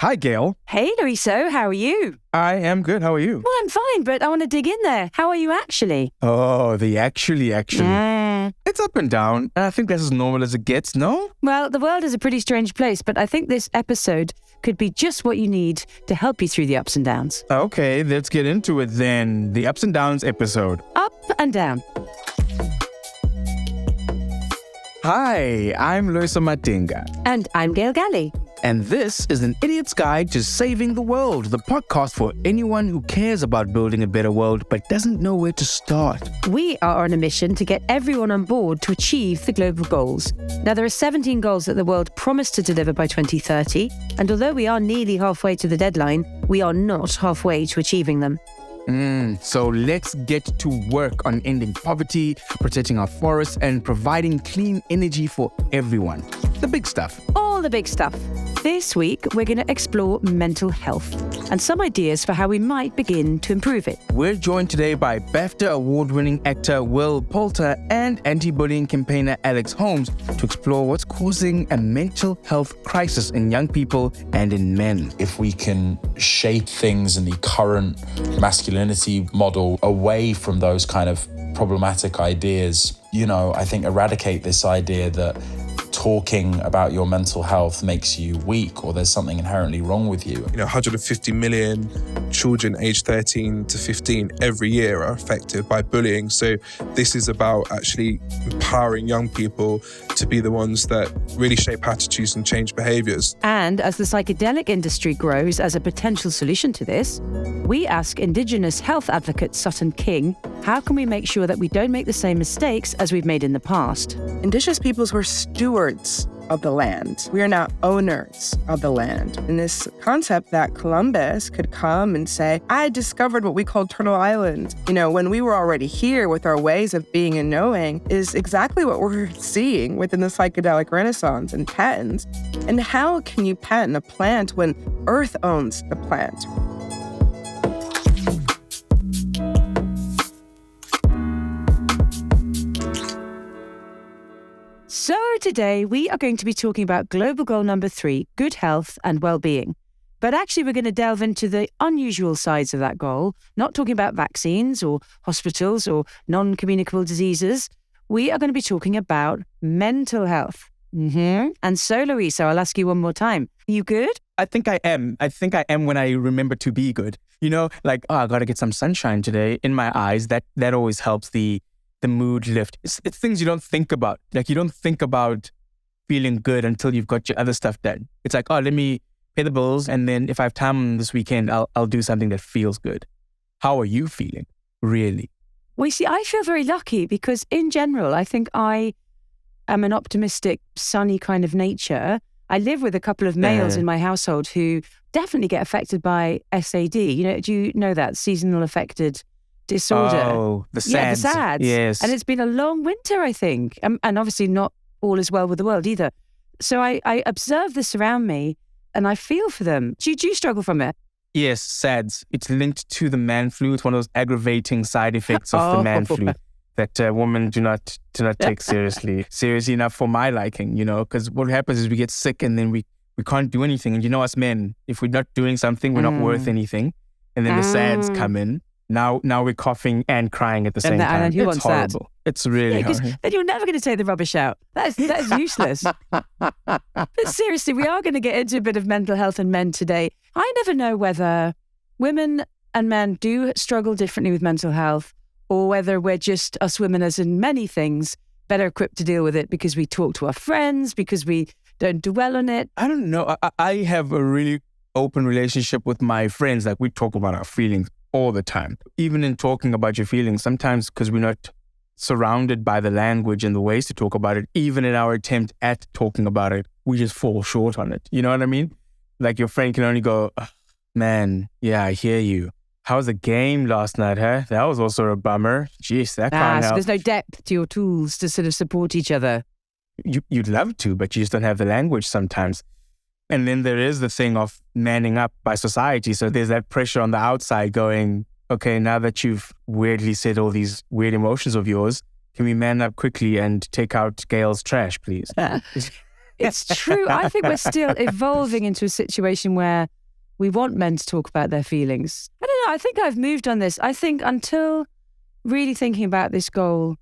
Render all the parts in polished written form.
Hi, Gail. Hey, Loyiso, how are you? I am good. How are you? Well, I'm fine, but I want to dig in there. How are you actually? Oh, the actually. It's up and down. And I think that's as normal as it gets, no? Well, the world is a pretty strange place, but I think this episode could be just what you need to help you through the ups and downs. Okay, let's get into it then. The ups and downs episode. Up and down. Hi, I'm Loyiso Madinga. And I'm Gail Galley. And this is An Idiot's Guide to Saving the World, the podcast for anyone who cares about building a better world but doesn't know where to start. We are on a mission to get everyone on board to achieve the global goals. Now, there are 17 goals that the world promised to deliver by 2030, and although we are nearly halfway to the deadline, we are not halfway to achieving them. So let's get to work on ending poverty, protecting our forests, and providing clean energy for everyone. The big stuff. All the big stuff. This week, we're going to explore mental health and some ideas for how we might begin to improve it. We're joined today by BAFTA award-winning actor Will Poulter and anti-bullying campaigner Alex Holmes to explore what's causing a mental health crisis in young people and in men. If we can shape things in the current masculinity model away from those kind of problematic ideas, I think eradicate this idea that talking about your mental health makes you weak or there's something inherently wrong with you. 150 million children aged 13 to 15 every year are affected by bullying. So this is about actually empowering young people to be the ones that really shape attitudes and change behaviours. And as the psychedelic industry grows as a potential solution to this, we ask Indigenous health advocate Sutton King, how can we make sure that we don't make the same mistakes as we've made in the past? Indigenous peoples were stewards of the land. We are now owners of the land. And this concept that Columbus could come and say, I discovered what we call Turtle Island, when we were already here with our ways of being and knowing, is exactly what we're seeing within the psychedelic renaissance and patents. And how can you patent a plant when Earth owns the plant? So today we are going to be talking about global goal number 3, good health and well-being. But actually we're going to delve into the unusual sides of that goal, not talking about vaccines or hospitals or non-communicable diseases. We are going to be talking about mental health. And so, Loyiso, I'll ask you one more time. You good? I think I am. When I remember to be good. I got to get some sunshine today in my eyes. That always helps the mood lift. It's things you don't think about. You don't think about feeling good until you've got your other stuff done. It's like, let me pay the bills, and then if I have time this weekend, I'll do something that feels good. How are you feeling, really? Well, you see, I feel very lucky because in general, I think I am an optimistic, sunny kind of nature. I live with a couple of males in my household who definitely get affected by SAD. Do you know that? Seasonal affected disorder. Oh, the SADs. Yeah, the SADs. Yes. And it's been a long winter, I think. And obviously not all is well with the world either. So I observe this around me and I feel for them. Do you struggle from it? Yes, SADs. It's linked to the man flu. It's one of those aggravating side effects of the man flu that women do not take seriously enough for my liking, because what happens is we get sick and then we can't do anything. And us men, if we're not doing something, we're not worth anything. And then the SADs come in. Now we're coughing and crying at the same time. And who it's wants horrible. that? It's really because horrible. then you're never going to take the rubbish out. That is useless. But seriously, we are going to get into a bit of mental health in men today. I never know whether women and men do struggle differently with mental health or whether we're just, us women as in many things, better equipped to deal with it because we talk to our friends, because we don't dwell on it. I don't know. I have a really open relationship with my friends. We talk about our feelings all the time. Even in talking about your feelings, sometimes because we're not surrounded by the language and the ways to talk about it, even in our attempt at talking about it, we just fall short on it. You know what I mean? Your friend can only go, man, yeah, I hear you. How was the game last night, huh? That was also a bummer. Jeez, that can't help. So there's no depth to your tools to sort of support each other. You'd love to, but you just don't have the language sometimes. And then there is the thing of manning up by society. So there's that pressure on the outside going, okay, now that you've weirdly said all these weird emotions of yours, can we man up quickly and take out Gail's trash, please? It's true. I think we're still evolving into a situation where we want men to talk about their feelings. I don't know. I think I've moved on this. I think until really thinking about this goal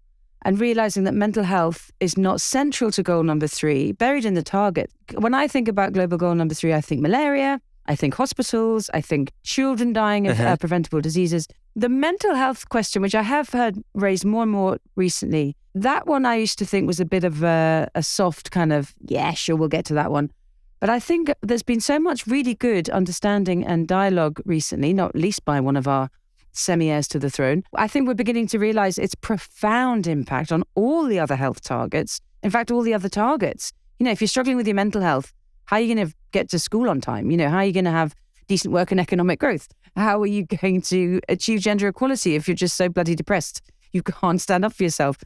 and realizing that mental health is not central to goal number 3, buried in the target. When I think about global goal number 3, I think malaria, I think hospitals, I think children dying of preventable diseases. The mental health question, which I have heard raised more and more recently, that one I used to think was a bit of a soft kind of, yeah, sure, we'll get to that one. But I think there's been so much really good understanding and dialogue recently, not least by one of our semi-heirs to the throne. I think we're beginning to realize its profound impact on all the other health targets. In fact, all the other targets. You know, if you're struggling with your mental health, how are you going to get to school on time? You know, how are you going to have decent work and economic growth? How are you going to achieve gender equality if you're just so bloody depressed? You can't stand up for yourself.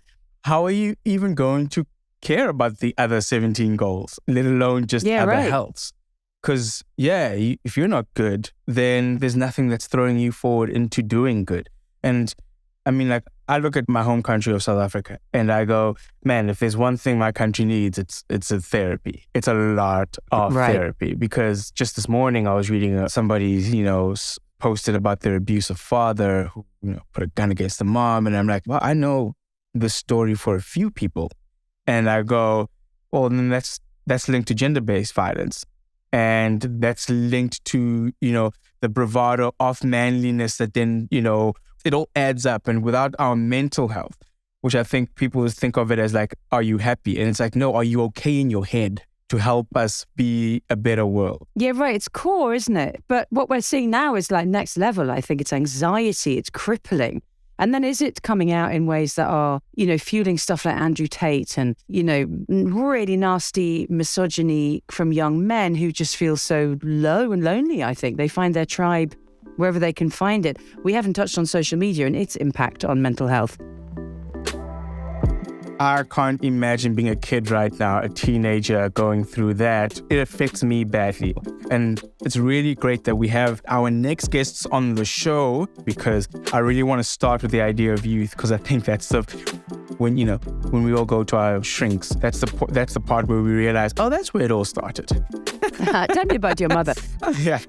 How are you even going to care about the other 17 goals, let alone just other healths? Because, if you're not good, then there's nothing that's throwing you forward into doing good. And I mean, like, I look at my home country of South Africa and I go, man, if there's one thing my country needs, it's a therapy. It's a lot of therapy. Because just this morning I was reading somebody's, posted about their abusive father who, put a gun against the mom. And I'm like, well, I know the story for a few people. And I go, well, then that's linked to gender-based violence. And that's linked to, the bravado of manliness that then, it all adds up. And without our mental health, which I think people think of it as like, are you happy? And it's like, no, are you okay in your head to help us be a better world? Yeah, right. It's core, isn't it? But what we're seeing now is like next level. I think it's anxiety. It's crippling. And then is it coming out in ways that are, fueling stuff like Andrew Tate and, really nasty misogyny from young men who just feel so low and lonely, I think. They find their tribe wherever they can find it. We haven't touched on social media and its impact on mental health. I can't imagine being a kid right now, a teenager going through that. It affects me badly. And it's really great that we have our next guests on the show, because I really want to start with the idea of youth, because I think that's when we all go to our shrinks, that's the part where we realize, oh, that's where it all started. Tell me about your mother. Yeah.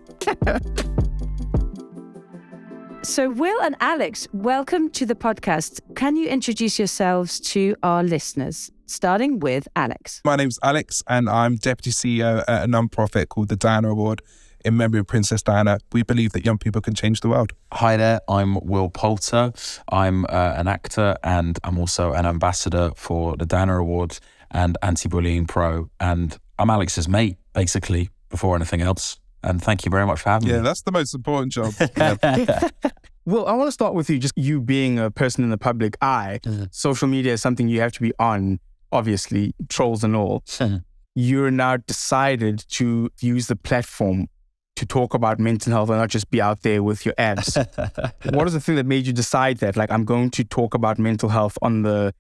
So Will and Alex, welcome to the podcast. Can you introduce yourselves to our listeners, starting with Alex? My name's Alex and I'm Deputy CEO at a non-profit called the Diana Award in memory of Princess Diana. We believe that young people can change the world. Hi there, I'm Will Poulter. I'm an actor and I'm also an ambassador for the Diana Award and Anti-Bullying Pro. And I'm Alex's mate, basically, before anything else. And thank you very much for having me. Yeah, that's the most important job. Well, I want to start with you being a person in the public eye. Social media is something you have to be on, obviously, trolls and all. You're now decided to use the platform to talk about mental health and not just be out there with your apps. What is the thing that made you decide that, like, I'm going to talk about mental health on the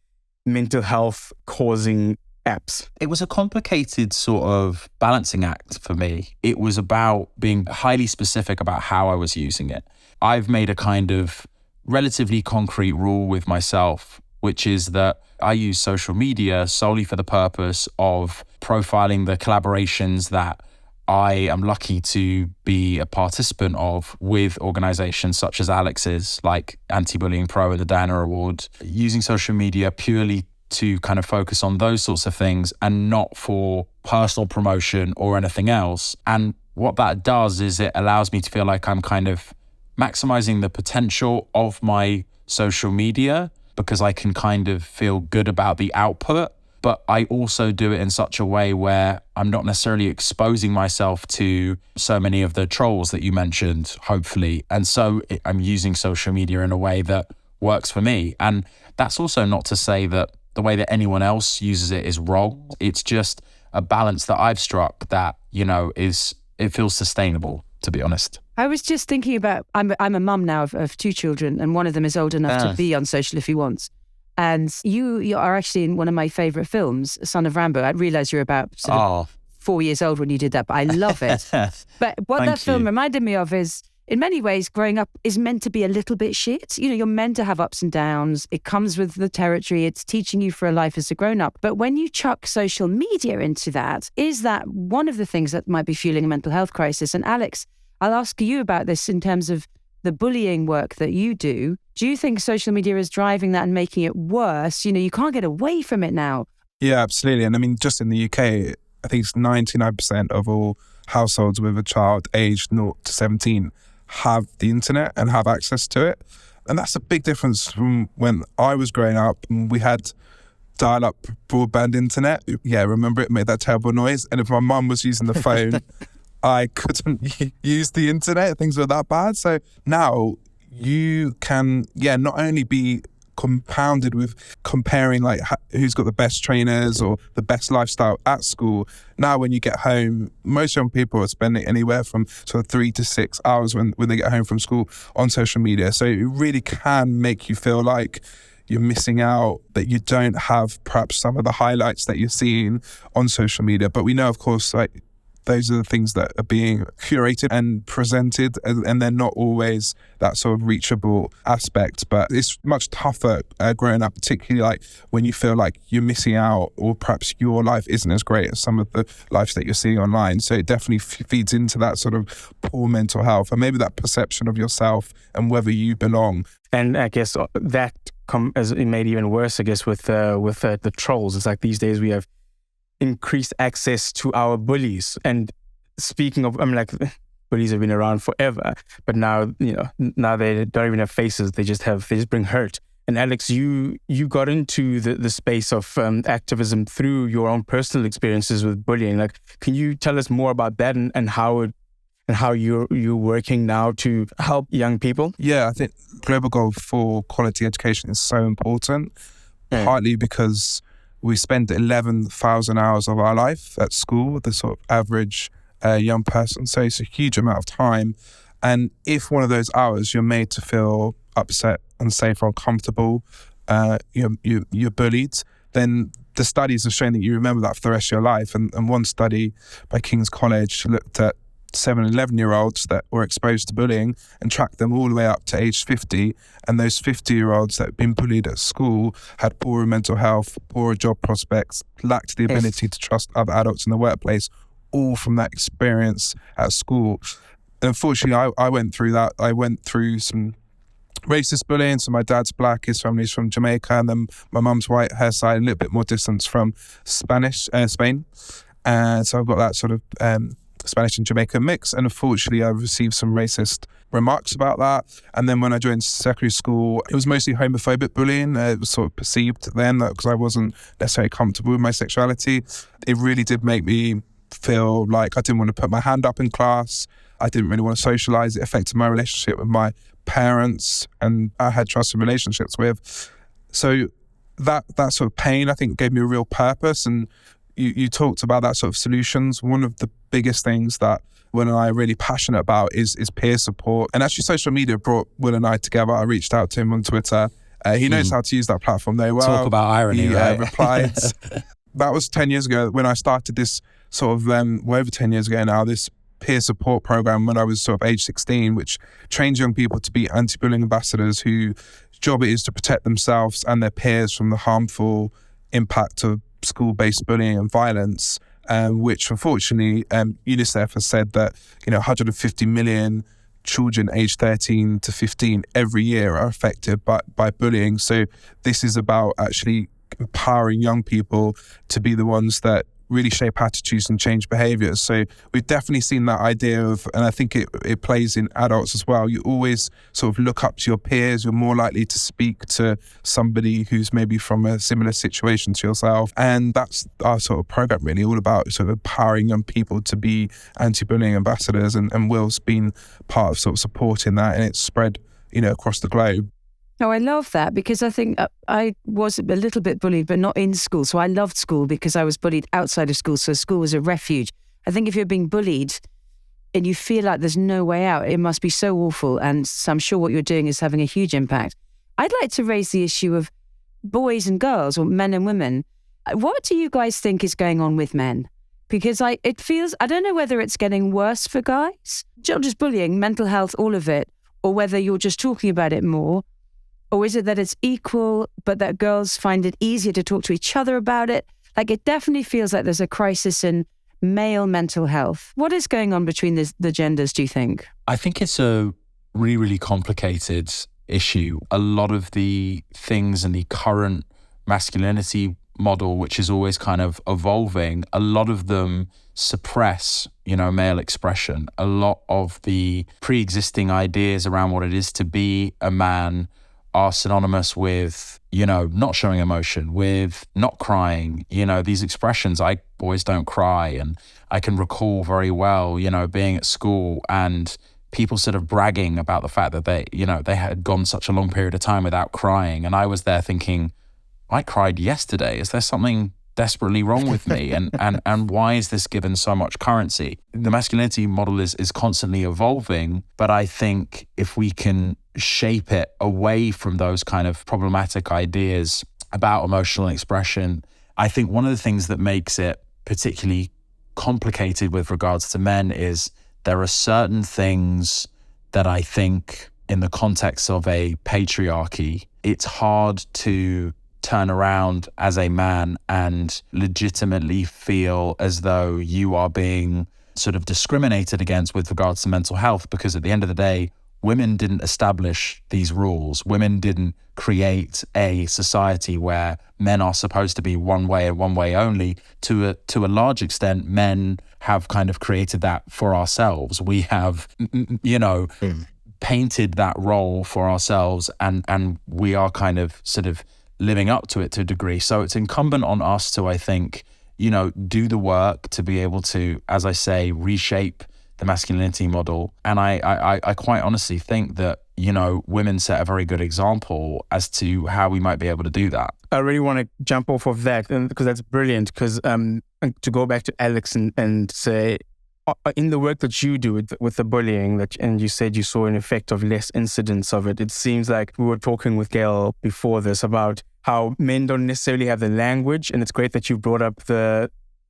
mental health causing apps? It was a complicated sort of balancing act for me. It was about being highly specific about how I was using it. I've made a kind of relatively concrete rule with myself, which is that I use social media solely for the purpose of profiling the collaborations that I am lucky to be a participant of with organizations such as Alex's, like Anti-Bullying Pro and the Diana Award, using social media purely to kind of focus on those sorts of things and not for personal promotion or anything else. And what that does is it allows me to feel like I'm kind of maximizing the potential of my social media because I can kind of feel good about the output. But I also do it in such a way where I'm not necessarily exposing myself to so many of the trolls that you mentioned, hopefully. And so I'm using social media in a way that works for me. And that's also not to say that the way that anyone else uses it is wrong. It's just a balance that I've struck that, it feels sustaeenable, to be honest. I was just thinking about, I'm a mum now of 2 children, and one of them is old enough to be on social if he wants. And you are actually in one of my favourite films, Son of Rambo. I realise you're about sort of 4 years old when you did that, but I love it. But what that film reminded me of is in many ways, growing up is meant to be a little bit shit. You know, you're meant to have ups and downs. It comes with the territory. It's teaching you for a life as a grown-up. But when you chuck social media into that, is that one of the things that might be fueling a mental health crisis? And Alex, I'll ask you about this in terms of the bullying work that you do. Do you think social media is driving that and making it worse? You know, you can't get away from it now. Yeah, absolutely. And I mean, just in the UK, I think it's 99% of all households with a child aged 0 to 17 have the internet and have access to it. And that's a big difference from when I was growing up and we had dial-up broadband internet. Yeah, remember it made that terrible noise. And if my mum was using the phone, I couldn't use the internet. Things were that bad. So now you can, not only be compounded with comparing like who's got the best trainers or the best lifestyle at school. Now when you get home, most young people are spending anywhere from sort of 3 to 6 hours when they get home from school on social media. So it really can make you feel like you're missing out, that you don't have perhaps some of the highlights that you're seeing on social media. But we know, of course, like those are the things that are being curated and presented, and they're not always that sort of reachable aspect. But it's much tougher growing up, particularly like when you feel like you're missing out, or perhaps your life isn't as great as some of the lives that you're seeing online. So it definitely feeds into that sort of poor mental health, and maybe that perception of yourself and whether you belong. And I guess that as it made even worse, I guess, with the trolls. It's like these days we have increased access to our bullies. And speaking of, bullies have been around forever, but now, now they don't even have faces. They just bring hurt. And Alex, you got into the space of activism through your own personal experiences with bullying. Like, can you tell us more about that and how you're working now to help young people? Yeah, I think global goal for quality education is so important, partly because we spend 11,000 hours of our life at school, the sort of average young person. So it's a huge amount of time. And if one of those hours you're made to feel upset, unsafe, or uncomfortable, you're bullied, then the studies have shown that you remember that for the rest of your life. And one study by King's College looked at 7 and 11-year-olds that were exposed to bullying and tracked them all the way up to age 50. And those 50-year-olds that had been bullied at school had poorer mental health, poorer job prospects, lacked the ability to trust other adults in the workplace, all from that experience at school. And unfortunately, I went through that. I went through some racist bullying. So my dad's black, his family's from Jamaica, and then my mum's white, her side, a little bit more distance from Spain. And so I've got that sort of Spanish and Jamaican mix, and unfortunately I received some racist remarks about that. And then when I joined secondary school, it was mostly homophobic bullying. It was sort of perceived then that because I wasn't necessarily comfortable with my sexuality, it really did make me feel like I didn't want to put my hand up in class. I didn't really want to socialize. It affected my relationship with my parents, and I had trusted relationships with. So that sort of pain, I think, gave me a real purpose. And you talked about that sort of solutions. One of the biggest things that Will and I are really passionate about is peer support. And actually social media brought Will and I together. I reached out to him on Twitter. He knows how to use that platform very well. Talk about irony, right? He replied. That was 10 years ago when I started this sort of, over 10 years ago now, this peer support program when I was sort of age 16, which trains young people to be anti-bullying ambassadors whose job it is to protect themselves and their peers from the harmful impact of school-based bullying and violence, which unfortunately UNICEF has said that 150 million children aged 13 to 15 every year are affected by bullying. So this is about actually empowering young people to be the ones that really shape attitudes and change behaviors. So we've definitely seen that idea of, and I think it plays in adults as well, you always sort of look up to your peers. You're more likely to speak to somebody who's maybe from a similar situation to yourself. And that's our sort of program really, all about sort of empowering young people to be anti-bullying ambassadors. And Will's been part of sort of supporting that, and it's spread, across the globe. Oh, I love that, because I think I was a little bit bullied, but not in school. So I loved school because I was bullied outside of school. So school was a refuge. I think if you're being bullied and you feel like there's no way out, it must be so awful. And so I'm sure what you're doing is having a huge impact. I'd like to raise the issue of boys and girls, or men and women. What do you guys think is going on with men? Because it feels, I don't know whether it's getting worse for guys, not just bullying, mental health, all of it, or whether you're just talking about it more, or is it that it's equal, but that girls find it easier to talk to each other about it? Like, it definitely feels like there's a crisis in male mental health. What is going on between the genders, do you think? I think it's a really, really complicated issue. A lot of the things in the current masculinity model, which is always kind of evolving, a lot of them suppress, male expression. A lot of the pre-existing ideas around what it is to be a man are synonymous with, not showing emotion, with not crying, these expressions. I boys don't cry. And I can recall very well, being at school and people sort of bragging about the fact that they had gone such a long period of time without crying. And I was there thinking, I cried yesterday. Is there something desperately wrong with me? And why is this given so much currency? The masculinity model is constantly evolving, but I think if we can shape it away from those kind of problematic ideas about emotional expression, I think one of the things that makes it particularly complicated with regards to men is there are certain things that I think in the context of a patriarchy, it's hard to turn around as a man and legitimately feel as though you are being sort of discriminated against with regards to mental health, because at the end of the day, women didn't establish these rules. Women didn't create a society where men are supposed to be one way and one way only. To a large extent, men have kind of created that for ourselves. We have, painted that role for ourselves, and we are kind of sort of living up to it to a degree. So it's incumbent on us to, I think, do the work to be able to, as I say, reshape the masculinity model. And I quite honestly think that, women set a very good example as to how we might be able to do that. I really want to jump off of that because that's brilliant. Because to go back to Alex and say, in the work that you do with the bullying, and you said you saw an effect of less incidents of it, it seems like we were talking with Gail before this about how men don't necessarily have the language. And it's great that you brought up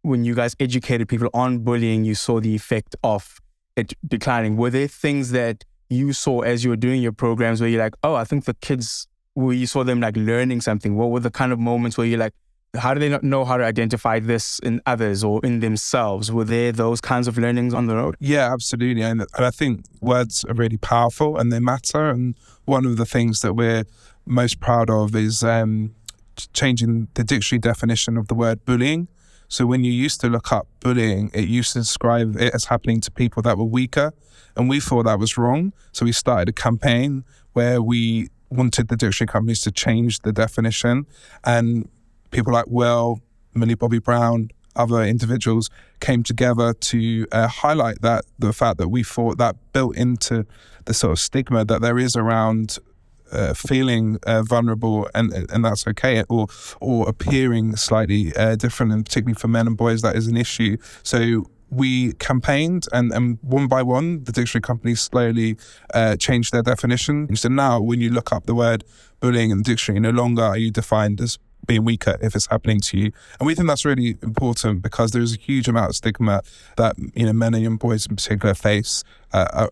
when you guys educated people on bullying, you saw the effect of it declining. Were there things that you saw as you were doing your programs where you're like, oh, I think the kids, where you saw them like learning something? What were the kind of moments where you're like, how do they not know how to identify this in others or in themselves? Were there those kinds of learnings on the road? Yeah, absolutely. And I think words are really powerful and they matter. And one of the things that we're most proud of is changing the dictionary definition of the word bullying. So when you used to look up bullying, it used to describe it as happening to people that were weaker. And we thought that was wrong. So we started a campaign where we wanted the dictionary companies to change the definition. And people like Will, Millie Bobby Brown, other individuals came together to highlight the fact that we thought that built into the sort of stigma that there is around feeling vulnerable, and that's okay, or appearing slightly different, and particularly for men and boys, that is an issue. So we campaigned, and one by one, the dictionary companies slowly changed their definition. So now, when you look up the word bullying in the dictionary, no longer are you defined as being weaker if it's happening to you. And we think that's really important because there's a huge amount of stigma that men and young boys in particular face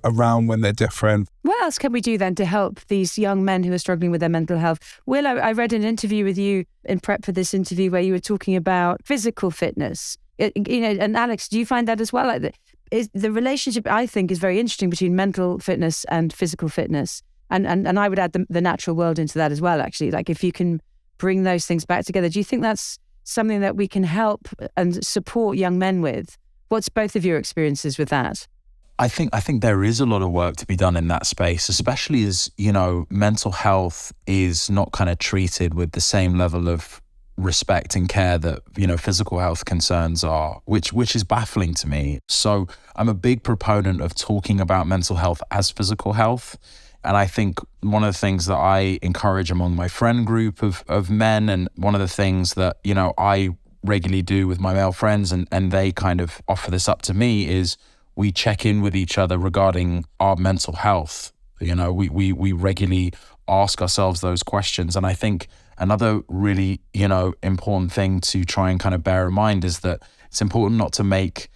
around when they're different. What else can we do then to help these young men who are struggling with their mental health? Will, I read an interview with you in prep for this interview where you were talking about physical fitness. And Alex, do you find that as well? Like the relationship, I think, is very interesting between mental fitness and physical fitness. And I would add the natural world into that as well, actually. Like if you can bring those things back together, do you think that's something that we can help and support young men with? What's both of your experiences with that? I think there is a lot of work to be done in that space, especially as, mental health is not kind of treated with the same level of respect and care that, physical health concerns are, which is baffling to me. So I'm a big proponent of talking about mental health as physical health. And I think one of the things that I encourage among my friend group of men, and one of the things that, I regularly do with my male friends, and they kind of offer this up to me, is we check in with each other regarding our mental health. We regularly ask ourselves those questions. And I think another really, important thing to try and kind of bear in mind is that It's important not to make,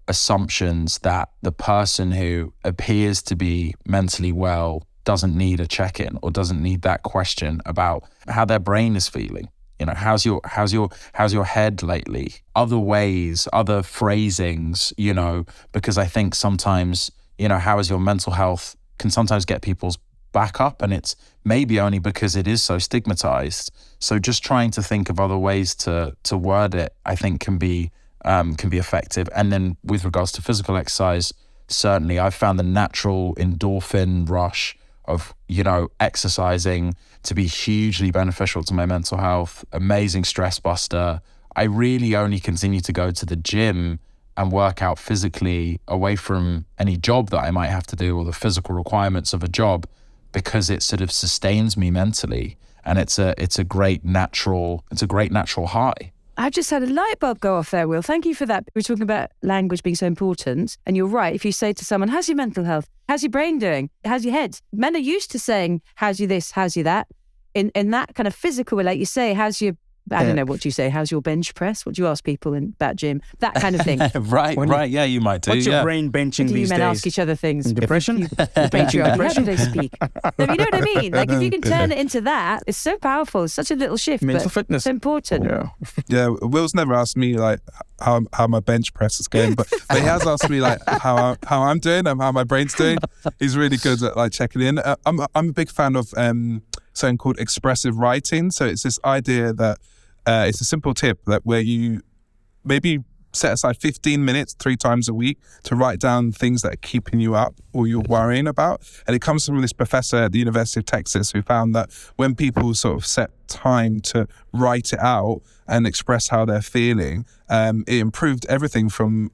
assumptions that the person who appears to be mentally well doesn't need a check-in or doesn't need that question about how their brain is feeling. How's your head lately? Other ways, other phrasings, because I think sometimes, how is your mental health can sometimes get people's back up, and it's maybe only because it is so stigmatized. So just trying to think of other ways to word it, I think can be effective. And then with regards to physical exercise, certainly I've found the natural endorphin rush of, exercising to be hugely beneficial to my mental health, amazing stress buster. I really only continue to go to the gym and work out physically away from any job that I might have to do or the physical requirements of a job, because it sort of sustains me mentally, and it's a great natural high. I've just had a light bulb go off there, Will. Thank you for that. We're talking about language being so important. And you're right. If you say to someone, how's your mental health? How's your brain doing? How's your head? Men are used to saying, how's you this? How's you that? In that kind of physical way, like you say, how's your, I don't know, what do you say? How's your bench press? What do you ask people about gym? That kind of thing. Right. Yeah, you might do. What's your brain benching do these you men days? ask each other things? Depression? Patriarchy. How do they speak? No, you know what I mean? Like, if you can turn it into that, it's so powerful. It's such a little shift. Mental fitness. It's important. Yeah, Will's never asked me like how my bench press is going, but he has asked me like how I'm doing and how my brain's doing. He's really good at like checking in. I'm a big fan of something called expressive writing. So it's this idea that it's a simple tip that where you maybe set aside 15 minutes 3 times a week to write down things that are keeping you up or you're worrying about. And it comes from this professor at the University of Texas who found that when people sort of set time to write it out and express how they're feeling, it improved everything from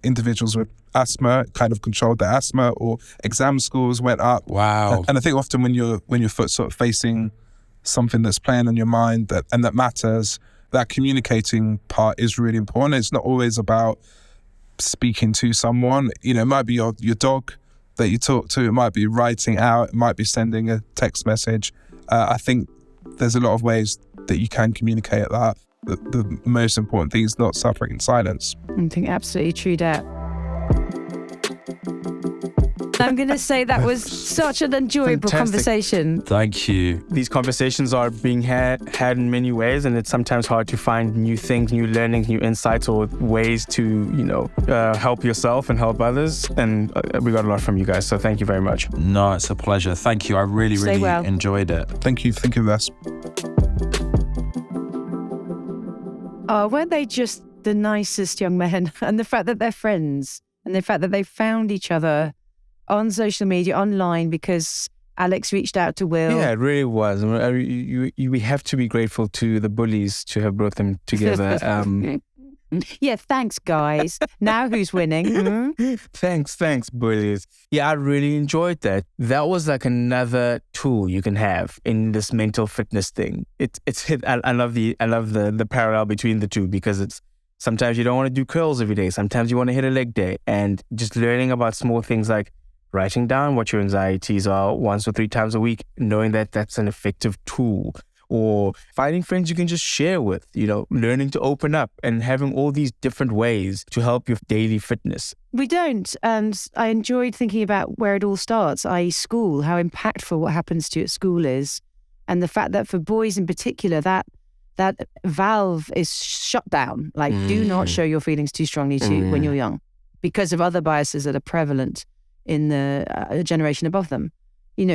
individuals with asthma, kind of controlled their asthma, or exam scores went up. Wow. And I think often when you're sort of facing something that's playing on your mind that matters, that communicating part is really important. It's not always about speaking to someone. It might be your dog that you talk to. It might be writing out. It might be sending a text message. I think there's a lot of ways that you can communicate that. The most important thing is not suffering in silence. I think absolutely true that. I'm going to say that was such an enjoyable conversation. Thank you. These conversations are being had in many ways, and it's sometimes hard to find new things, new learnings, new insights, or ways to, help yourself and help others. And we got a lot from you guys, so thank you very much. No, it's a pleasure. Thank you. I really enjoyed it. Thank you for thinking of us. Oh, weren't they just the nicest young men? And the fact that they're friends, and the fact that they found each other on social media, online, because Alex reached out to Will. Yeah, it really was. We have to be grateful to the bullies to have brought them together. Yeah, thanks, guys. Now who's winning? Thanks, bullies. Yeah, I really enjoyed that. That was like another tool you can have in this mental fitness thing. I love the parallel between the two, because it's sometimes you don't want to do curls every day. Sometimes you want to hit a leg day, and just learning about small things like writing down what your anxieties are 1 or 3 times a week, knowing that that's an effective tool, or finding friends you can just share with, learning to open up and having all these different ways to help your daily fitness. We don't. And I enjoyed thinking about where it all starts, i.e. school, how impactful what happens to you at school is. And the fact that for boys in particular, that valve is shut down. Like, do not show your feelings too strongly when you're young, because of other biases that are prevalent in the generation above them.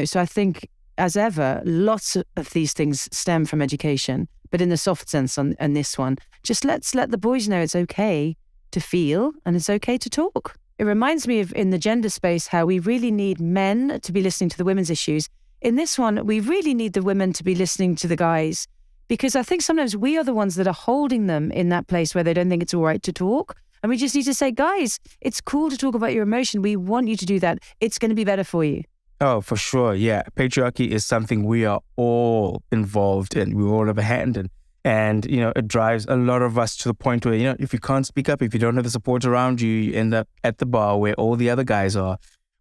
So I think, as ever, lots of these things stem from education, but in the soft sense on this one, just let's let the boys know it's okay to feel and it's okay to talk. It reminds me of, in the gender space, how we really need men to be listening to the women's issues. In this one, we really need the women to be listening to the guys, because I think sometimes we are the ones that are holding them in that place where they don't think it's all right to talk. And we just need to say, guys, it's cool to talk about your emotion. We want you to do that. It's going to be better for you. Oh, for sure. Yeah. Patriarchy is something we are all involved in. We all have a hand in. And, it drives a lot of us to the point where, if you can't speak up, if you don't have the support around you, you end up at the bar where all the other guys are.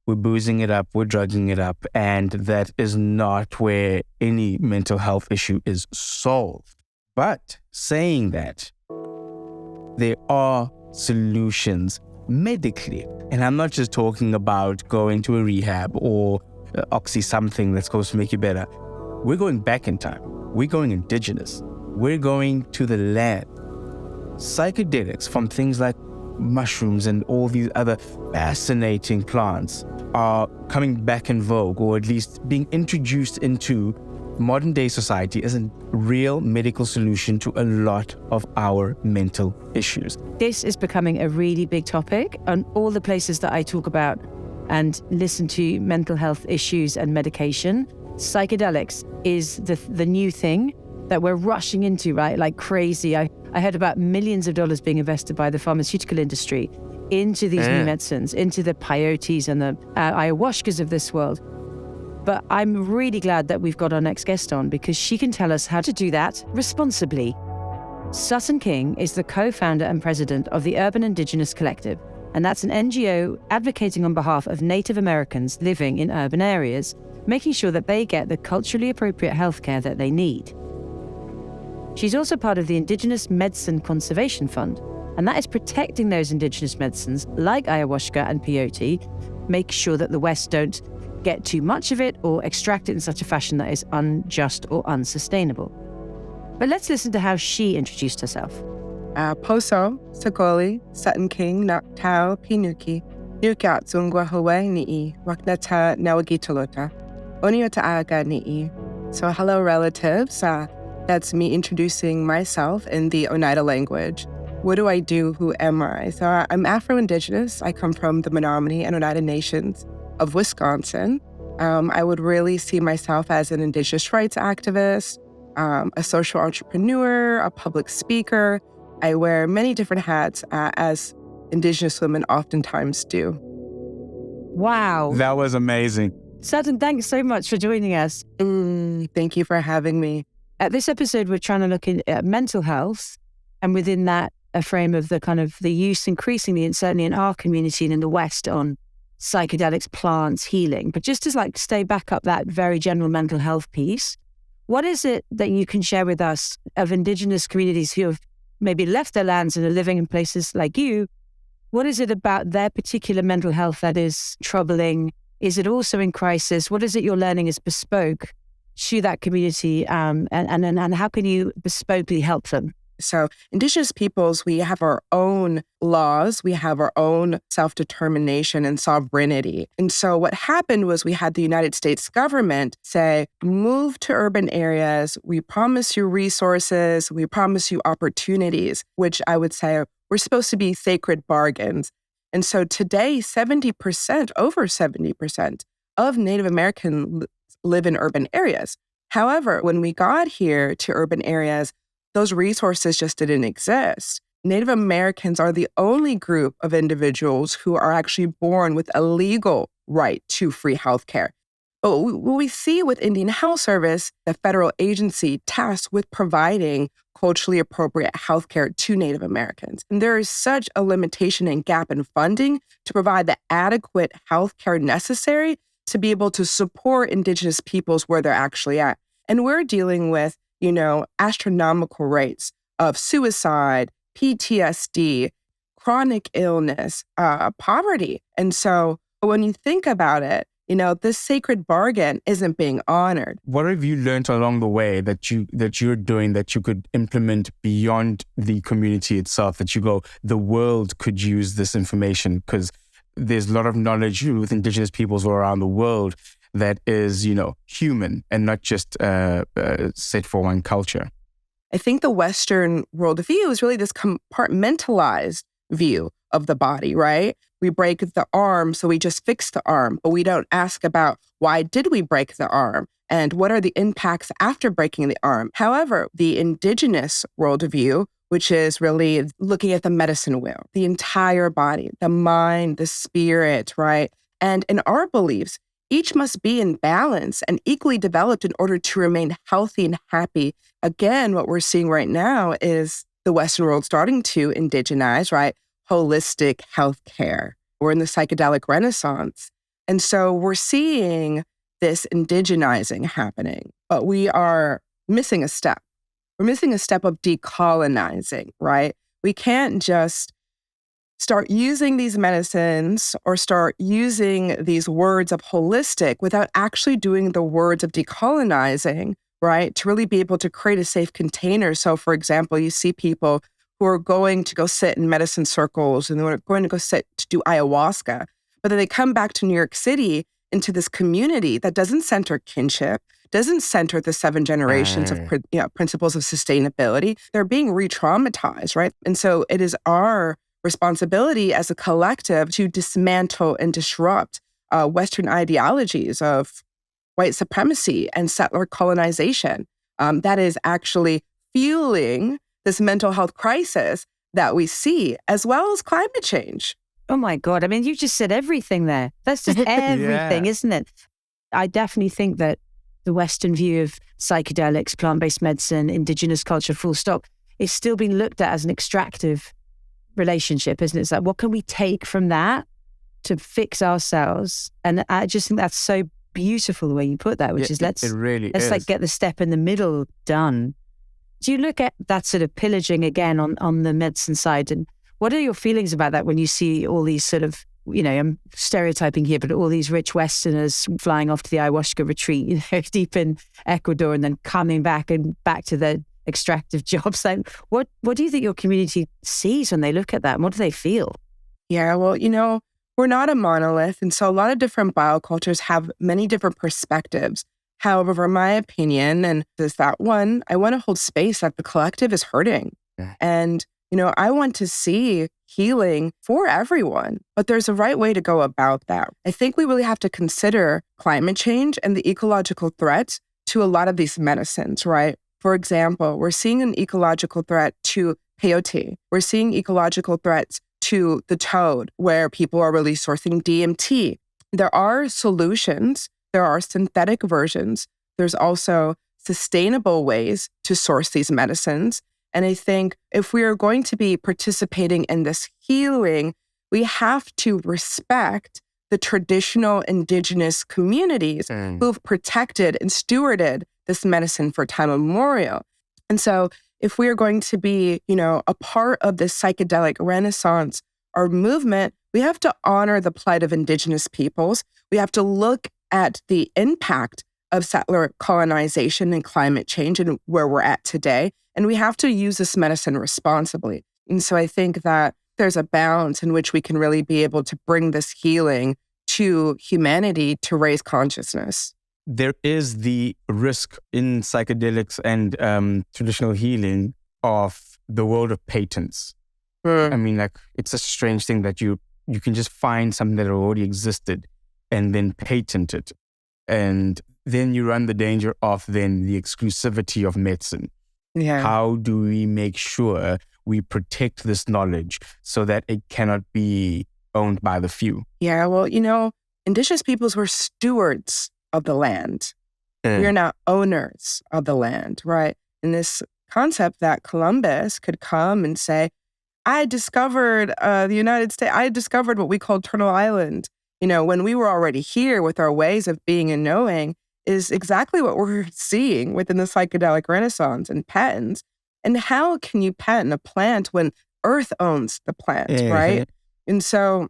We're boozing it up. We're drugging it up. And that is not where any mental health issue is solved. But saying that, there are solutions medically. And I'm not just talking about going to a rehab or oxy something that's supposed to make you better. We're going back in time. We're going indigenous. We're going to the land. Psychedelics from things like mushrooms and all these other fascinating plants are coming back in vogue, or at least being introduced into modern day society as a real medical solution to a lot of our mental issues. This is becoming a really big topic on all the places that I talk about and listen to mental health issues and medication. Psychedelics is the new thing that we're rushing into, right? Like crazy. I heard about millions of dollars being invested by the pharmaceutical industry into these new medicines, into the peyotes and the ayahuascas of this world. But I'm really glad that we've got our next guest on, because she can tell us how to do that responsibly. Sutton King is the co-founder and president of the Urban Indigenous Collective, and that's an NGO advocating on behalf of Native Americans living in urban areas, making sure that they get the culturally appropriate healthcare that they need. She's also part of the Indigenous Medicine Conservation Fund, and that is protecting those indigenous medicines like ayahuasca and peyote, make sure that the West don't get too much of it or extract it in such a fashion that is unjust or unsustainable. But let's listen to how she introduced herself. Poso, Sagoli, Sutton King, Naktau, Pinuki, Nukat Zungwa Hawaii Ni'i, Waknata Nawagitolota, Oniota Aga Ni'i. So hello relatives, that's me introducing myself in the Oneida language. What do I do? Who am I? So I'm Afro-Indigenous. I come from the Menominee and Oneida Nations of Wisconsin. I would really see myself as an Indigenous rights activist, a social entrepreneur, a public speaker. I wear many different hats as Indigenous women oftentimes do. Wow. That was amazing. Sutton, thanks so much for joining us. Thank you for having me. At this episode, we're trying to look at mental health, and within that, a frame of the kind of the use increasingly, and certainly in our community and in the West, on psychedelics, plants, healing. But just to stay back up that very general mental health piece, what is it that you can share with us of Indigenous communities who have maybe left their lands and are living in places like you? What is it about their particular mental health that is troubling? Is it also in crisis? What is it you're learning is bespoke to that community? And how can you bespokely help them? So Indigenous peoples, we have our own laws, we have our own self-determination and sovereignty. And so what happened was we had the United States government say, move to urban areas, we promise you resources, we promise you opportunities, which I would say were supposed to be sacred bargains. And so today, over 70% of Native Americans live in urban areas. However, when we got here to urban areas, those resources just didn't exist. Native Americans are the only group of individuals who are actually born with a legal right to free healthcare. But what we see with Indian Health Service, the federal agency tasked with providing culturally appropriate healthcare to Native Americans. And there is such a limitation and gap in funding to provide the adequate healthcare necessary to be able to support Indigenous peoples where they're actually at. And we're dealing with astronomical rates of suicide, PTSD, chronic illness, poverty. And so when you think about it, this sacred bargain isn't being honored. What have you learned along the way that you're doing that you could implement beyond the community itself, that you go, the world could use this information? Because there's a lot of knowledge with Indigenous peoples all around the world that is, human and not just set for one culture. I think the Western worldview is really this compartmentalized view of the body, right? We break the arm, so we just fix the arm, but we don't ask about why did we break the arm and what are the impacts after breaking the arm. However, the Indigenous worldview, which is really looking at the medicine wheel, the entire body, the mind, the spirit, right? And in our beliefs, each must be in balance and equally developed in order to remain healthy and happy. Again, what we're seeing right now is the Western world starting to indigenize, right? Holistic healthcare. We're in the psychedelic renaissance. And so we're seeing this indigenizing happening, but we are missing a step. We're missing a step of decolonizing, right? We can't just start using these medicines or start using these words of holistic without actually doing the words of decolonizing, right? To really be able to create a safe container. So, for example, you see people who are going to go sit in medicine circles and they're going to go sit to do ayahuasca, but then they come back to New York City into this community that doesn't center kinship, doesn't center the 7 generations of principles of sustainability. They're being re-traumatized, right? And so it is our responsibility as a collective to dismantle and disrupt Western ideologies of white supremacy and settler colonization that is actually fueling this mental health crisis that we see, as well as climate change. Oh my God. I mean, you just said everything there. That's just everything, isn't it? I definitely think that the Western view of psychedelics, plant-based medicine, indigenous culture, full stop, is still being looked at as an extractive relationship, isn't it? It's like, what can we take from that to fix ourselves? And I just think that's so beautiful the way you put that, which is let's like get the step in the middle done. Do you look at that sort of pillaging again on the medicine side? And what are your feelings about that when you see all these sort of, I'm stereotyping here, but all these rich Westerners flying off to the ayahuasca retreat, deep in Ecuador and then coming back to their extractive jobs? Like, what do you think your community sees when they look at that? And what do they feel? Yeah, well, we're not a monolith. And so a lot of different biocultures have many different perspectives. However, in my opinion, and there's that one, I want to hold space that the collective is hurting. Yeah. And, I want to see healing for everyone, but there's a right way to go about that. I think we really have to consider climate change and the ecological threats to a lot of these medicines, right? For example, we're seeing an ecological threat to peyote. We're seeing ecological threats to the toad, where people are really sourcing DMT. There are solutions. There are synthetic versions. There's also sustainable ways to source these medicines. And I think if we are going to be participating in this healing, we have to respect the traditional indigenous communities who've protected and stewarded this medicine for time immemorial. And so if we are going to be, a part of this psychedelic renaissance or movement, we have to honor the plight of indigenous peoples. We have to look at the impact of settler colonization and climate change and where we're at today. And we have to use this medicine responsibly. And so I think that there's a balance in which we can really be able to bring this healing to humanity to raise consciousness. There is the risk in psychedelics and traditional healing of the world of patents. I mean, it's a strange thing that you can just find something that already existed and then patent it. And then you run the danger of then the exclusivity of medicine. Yeah. How do we make sure we protect this knowledge so that it cannot be owned by the few? Yeah, well, indigenous peoples were stewards of the land. We are not owners of the land, right? And this concept that Columbus could come and say, I discovered the United States, I discovered what we call Turtle Island, when we were already here with our ways of being and knowing, is exactly what we're seeing within the psychedelic renaissance and patents. And how can you patent a plant when Earth owns the plant, right? And so,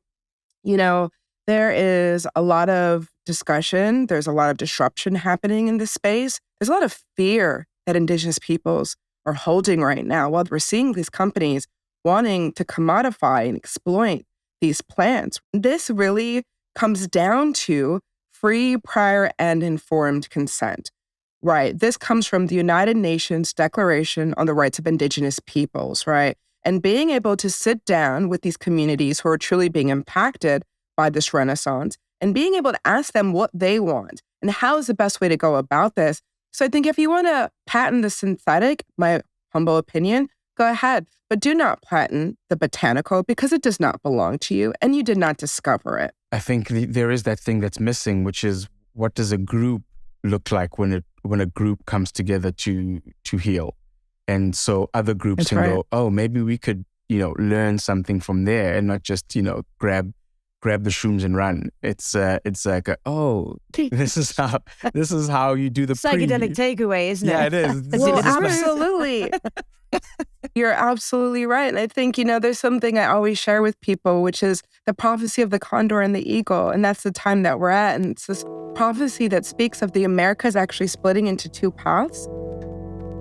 there is a lot of discussion. There's a lot of disruption happening in this space. There's a lot of fear that indigenous peoples are holding right now while we're seeing these companies wanting to commodify and exploit these plants. This really comes down to free, prior, and informed consent, right? This comes from the United Nations Declaration on the Rights of Indigenous Peoples, right? And being able to sit down with these communities who are truly being impacted by this renaissance and being able to ask them what they want and how is the best way to go about this. So I think if you want to patent the synthetic, my humble opinion, go ahead, but do not patent the botanical because it does not belong to you and you did not discover it. I think there is that thing that's missing, which is what does a group look like when a group comes together to heal? And so other groups can go, oh, maybe we could, learn something from there and not just, grab the shrooms and run. It's like, this is how you do the psychedelic takeaway, isn't it? Yeah, it is. Well, absolutely. You're absolutely right. And I think, there's something I always share with people, which is the prophecy of the condor and the eagle. And that's the time that we're at. And it's this prophecy that speaks of the Americas actually splitting into two paths.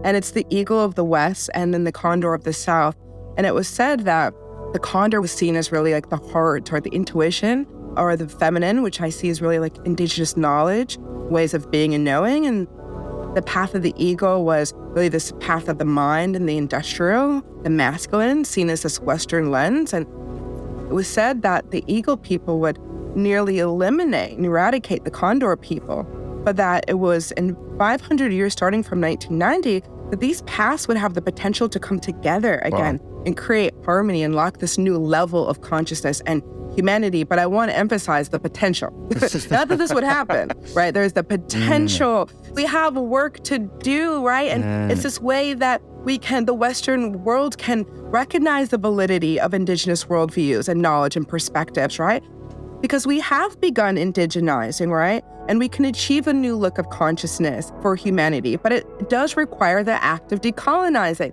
And it's the eagle of the West and then the condor of the South. And it was said that the condor was seen as really like the heart or the intuition or the feminine, which I see as really like indigenous knowledge, ways of being and knowing. And the path of the eagle was really this path of the mind and the industrial, the masculine, seen as this Western lens. And it was said that the eagle people would nearly eliminate and eradicate the condor people, but that it was in 500 years, starting from 1990, that these paths would have the potential to come together again and create harmony and unlock this new level of consciousness and humanity. But I want to emphasize the potential. Not that this would happen, right? There's the potential. We have work to do, right? And it's this way that the Western world can recognize the validity of indigenous worldviews and knowledge and perspectives, right? Because we have begun indigenizing, right? And we can achieve a new look of consciousness for humanity, but it does require the act of decolonizing.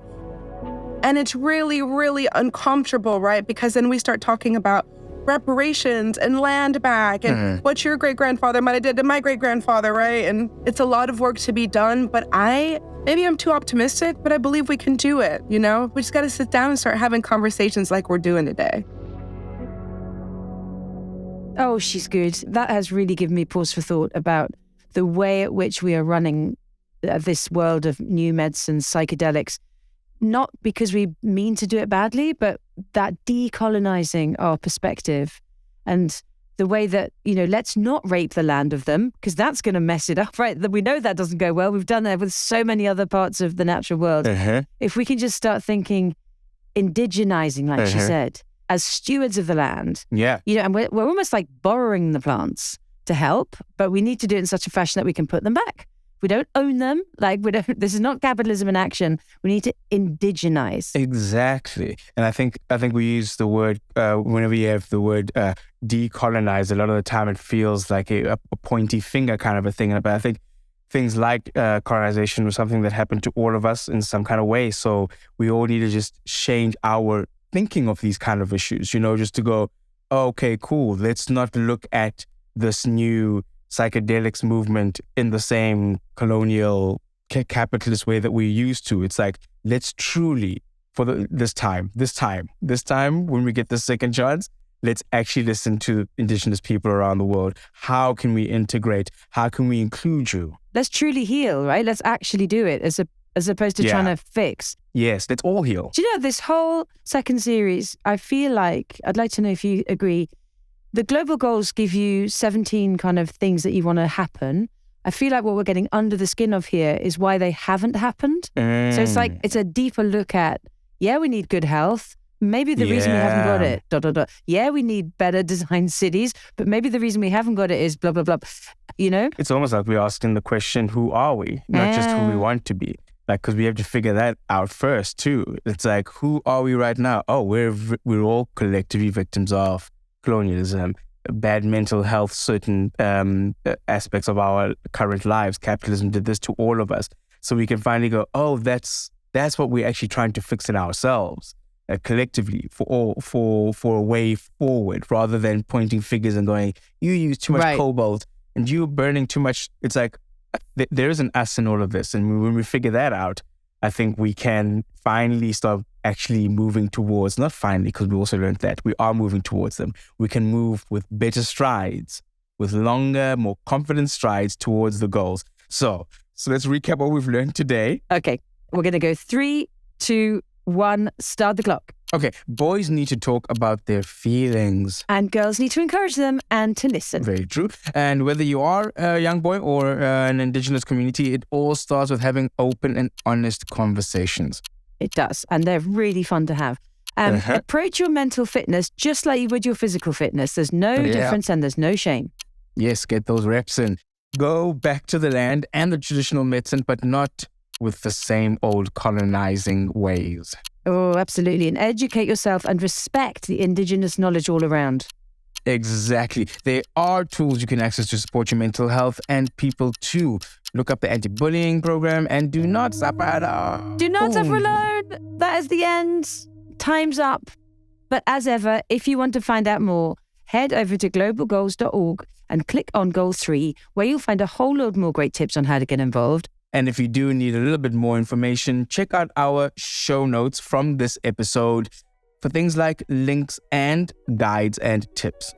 And it's really, really uncomfortable, right? Because then we start talking about reparations and land back and what your great-grandfather might have did to my great-grandfather, right? And it's a lot of work to be done, but maybe I'm too optimistic, but I believe we can do it, We just got to sit down and start having conversations like we're doing today. Oh, she's good. That has really given me pause for thought about the way at which we are running this world of new medicines, psychedelics, not because we mean to do it badly, but that decolonizing our perspective and the way that, let's not rape the land of them, because that's going to mess it up, right? We know that doesn't go well. We've done that with so many other parts of the natural world. If we can just start thinking indigenizing, like she said, as stewards of the land. Yeah. And we're almost like borrowing the plants to help, but we need to do it in such a fashion that we can put them back. We don't own them. This is not capitalism in action. We need to indigenize. Exactly. And I think we use the word, whenever you have the word decolonize, a lot of the time it feels like a pointy finger kind of a thing. But I think things like colonization was something that happened to all of us in some kind of way. So we all need to just change our thinking of these kind of issues, just to go, oh, okay, cool. Let's not look at this new psychedelics movement in the same colonial capitalist way that we used to. It's like, let's truly, for this time, when we get the second chance, let's actually listen to indigenous people around the world. How can we integrate? How can we include you? Let's truly heal, right? Let's actually do it as opposed to trying to fix. Yes, let's all heal. Do you know, this whole second series, I feel like, I'd like to know if you agree, the global goals give you 17 kind of things that you want to happen. I feel like what we're getting under the skin of here is why they haven't happened. So it's like, it's a deeper look at, we need good health. Maybe the reason we haven't got it, ... Yeah, we need better designed cities, but maybe the reason we haven't got it is blah, blah, blah. It's almost like we're asking the question, who are we? Not just who we want to be. Because we have to figure that out first too. It's like, who are we right now? Oh, we're all collectively victims of colonialism, bad mental health, certain aspects of our current lives. Capitalism did this to all of us. So we can finally go, oh, that's what we're actually trying to fix in ourselves collectively for a way forward, rather than pointing fingers and going, you use too much cobalt and you're burning too much. It's like, there is an us in all of this. And when we figure that out, I think we can finally start actually moving towards, not finally, because we also learned that, we are moving towards them. We can move with better strides, with longer, more confident strides towards the goals. So let's recap what we've learned today. Okay, we're going to go 3, 2, 1, start the clock. Okay, boys need to talk about their feelings. And girls need to encourage them and to listen. Very true. And whether you are a young boy or an indigenous community, it all starts with having open and honest conversations. It does. And they're really fun to have. Approach your mental fitness just like you would your physical fitness. There's no difference and there's no shame. Yes, get those reps in. Go back to the land and the traditional medicine, but not with the same old colonizing ways. Oh, absolutely. And educate yourself and respect the indigenous knowledge all around. Exactly. There are tools you can access to support your mental health and people too. Look up the anti-bullying program and do not suffer alone. Do not suffer alone. That is the end. Time's up. But as ever, if you want to find out more, head over to globalgoals.org and click on Goal 3, where you'll find a whole load more great tips on how to get involved. And if you do need a little bit more information, check out our show notes from this episode for things like links and guides and tips.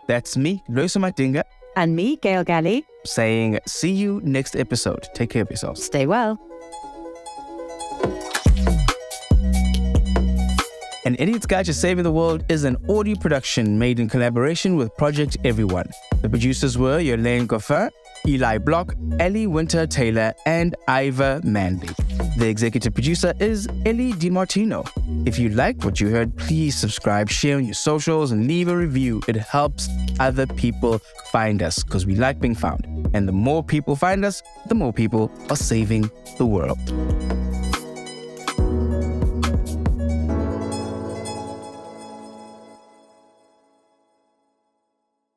That's me, Loyiso Madinga. And me, Gail Galley. Saying, see you next episode. Take care of yourselves. Stay well. An Idiot's Guide to Saving the World is an audio production made in collaboration with Project Everyone. The producers were Yolaine Goffin, Eli Block, Ellie Winter-Taylor, and Iva Manley. The executive producer is Ellie DiMartino. If you like what you heard, please subscribe, share on your socials, and leave a review. It helps other people find us because we like being found. And the more people find us, the more people are saving the world.